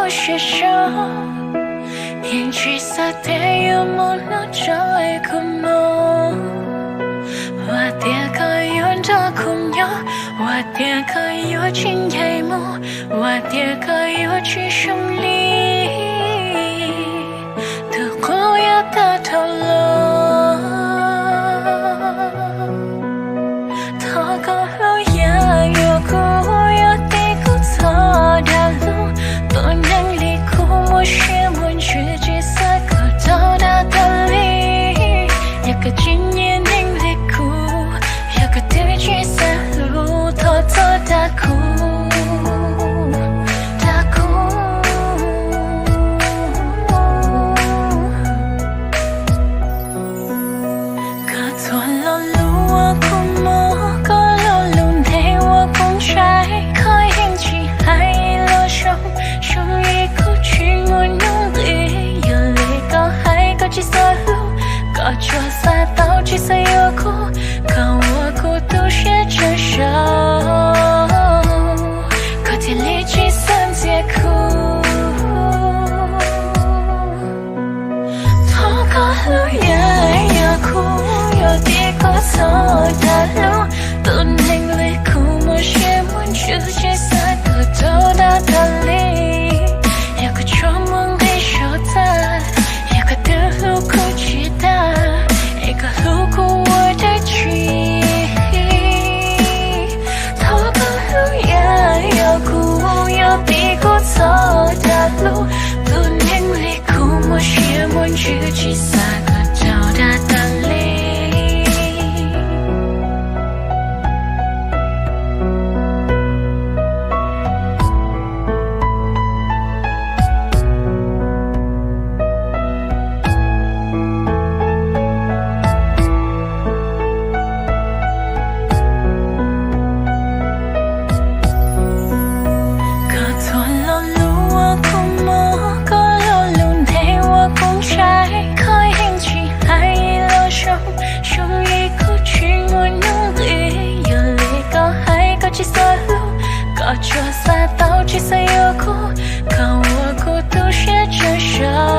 我学生，因其实得有梦能找一个梦，我点可有的空有，我点可有情夜幕，我点可有去胜利的光耀的头颅，他高路也有苦有低谷走的路，不能离苦我是问自己三个到达的里，一个经验能力苦，一个对决三路偷偷的苦。搞错赛道其实有苦，看我孤独是真手，可体力计算结苦，多个路也有苦，有低谷走的路，不能离苦，我是问自己三个到达的里，有个做梦的手段，有个的路口期待。一个路过我的记忆，头个路也有苦，有低谷走的路，不能离苦，我是问自己三个到达的里。搞错赛道其实有苦，看我孤独是真手。